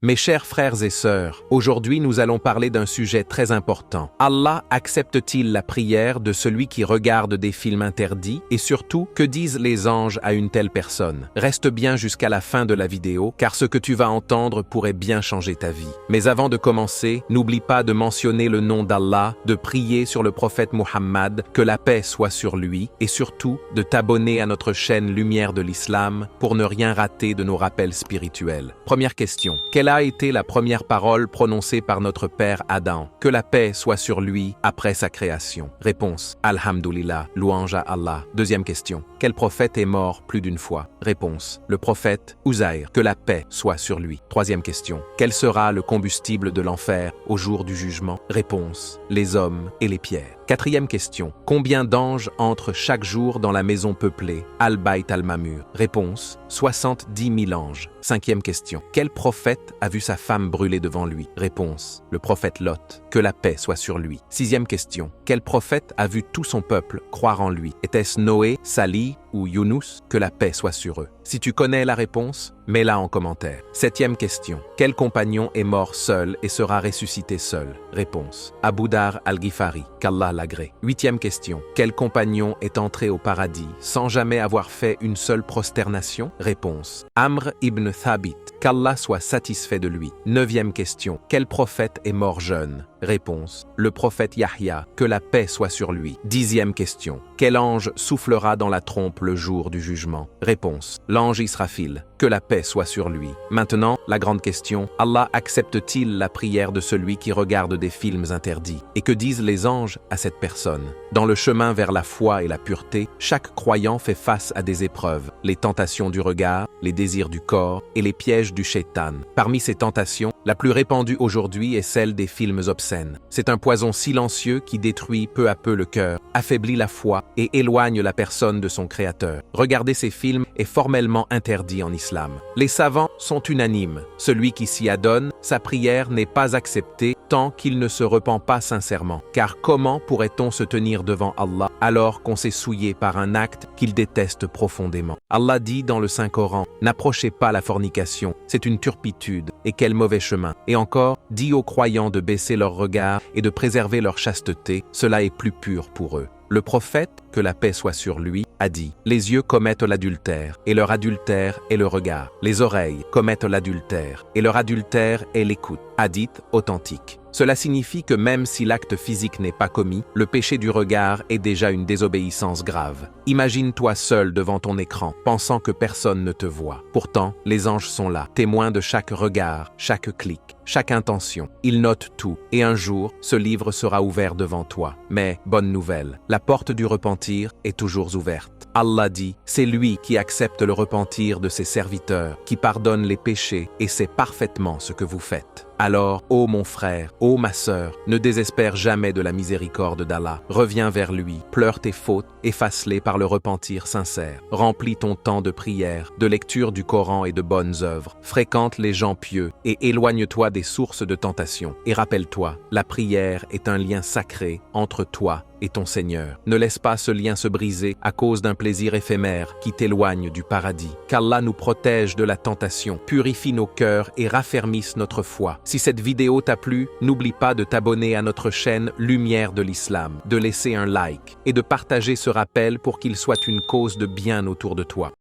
Mes chers frères et sœurs, aujourd'hui nous allons parler d'un sujet très important. Allah accepte-t-il la prière de celui qui regarde des films interdits? Et surtout, que disent les anges à une telle personne? Reste bien jusqu'à la fin de la vidéo, car ce que tu vas entendre pourrait bien changer ta vie. Mais avant de commencer, n'oublie pas de mentionner le nom d'Allah, de prier sur le prophète Muhammad, que la paix soit sur lui, et surtout de t'abonner à notre chaîne Lumière de l'Islam pour ne rien rater de nos rappels spirituels. Première question. Quelle a été la première parole prononcée par notre père Adam? Que la paix soit sur lui après sa création. Réponse: Alhamdulillah, louange à Allah. Deuxième question. Quel prophète est mort plus d'une fois? Réponse: le prophète Uzaïr. Que la paix soit sur lui. Troisième question. Quel sera le combustible de l'enfer au jour du jugement? Réponse: les hommes et les pierres. Quatrième question. Combien d'anges entrent chaque jour dans la maison peuplée, Al-Bayt al-Mamur? Réponse: 70 000 anges. Cinquième question. Quel prophète a vu sa femme brûler devant lui? Réponse: le prophète Lot. Que la paix soit sur lui. Sixième question. Quel prophète a vu tout son peuple croire en lui? Était-ce Noé, Salih ou Younous? Que la paix soit sur eux. Si tu connais la réponse, mets-la en commentaire. Septième question. Quel compagnon est mort seul et sera ressuscité seul? Réponse: Abu Dar al-Ghifari, qu'Allah l'agrée. Huitième question. Quel compagnon est entré au paradis sans jamais avoir fait une seule prosternation? Réponse: Amr ibn Thabit, qu'Allah soit satisfait de lui. Neuvième question. Quel prophète est mort jeune? Réponse: le prophète Yahya, que la paix soit sur lui. Dixième question. Quel ange soufflera dans la trompe le jour du jugement? Réponse: l'ange Israfil, que la paix soit sur lui. Maintenant, la grande question, Allah accepte-t-il la prière de celui qui regarde des films interdits? Et que disent les anges à cette personne? Dans le chemin vers la foi et la pureté, chaque croyant fait face à des épreuves, les tentations du regard, les désirs du corps et les pièges du shaitan. Parmi ces tentations, la plus répandue aujourd'hui est celle des films obscènes. C'est un poison silencieux qui détruit peu à peu le cœur, affaiblit la foi et éloigne la personne de son créateur. Regarder ces films est formellement interdit en islam. Les savants sont unanimes. Celui qui s'y adonne, sa prière n'est pas acceptée tant qu'il ne se repent pas sincèrement. Car comment pourrait-on se tenir devant Allah alors qu'on s'est souillé par un acte qu'il déteste profondément? Allah dit dans le Saint-Coran: n'approchez pas la fornication, c'est une turpitude, et quel mauvais chemin. Et encore, dit aux croyants de baisser leur regard et de préserver leur chasteté, cela est plus pur pour eux. Le prophète, que la paix soit sur lui, a dit: les yeux commettent l'adultère, et leur adultère est le regard. Les oreilles commettent l'adultère, et leur adultère est l'écoute. Hadith authentique. Cela signifie que même si l'acte physique n'est pas commis, le péché du regard est déjà une désobéissance grave. Imagine-toi seul devant ton écran, pensant que personne ne te voit. Pourtant, les anges sont là, témoins de chaque regard, chaque clic, chaque intention. Ils notent tout, et un jour, ce livre sera ouvert devant toi. Mais, bonne nouvelle, la porte du repentir est toujours ouverte. Allah dit: c'est lui qui accepte le repentir de ses serviteurs, qui pardonne les péchés et sait parfaitement ce que vous faites. Alors, ô mon frère, ô ma sœur, ne désespère jamais de la miséricorde d'Allah. Reviens vers lui, pleure tes fautes, efface-les par le repentir sincère. Remplis ton temps de prière, de lecture du Coran et de bonnes œuvres. Fréquente les gens pieux et éloigne-toi des sources de tentation. Et rappelle-toi, la prière est un lien sacré entre toi et ton Seigneur. Ne laisse pas ce lien se briser à cause d'un plaisir éphémère qui t'éloigne du paradis. Qu'Allah nous protège de la tentation, purifie nos cœurs et raffermisse notre foi. Si cette vidéo t'a plu, n'oublie pas de t'abonner à notre chaîne Lumière de l'Islam, de laisser un like et de partager ce rappel pour qu'il soit une cause de bien autour de toi.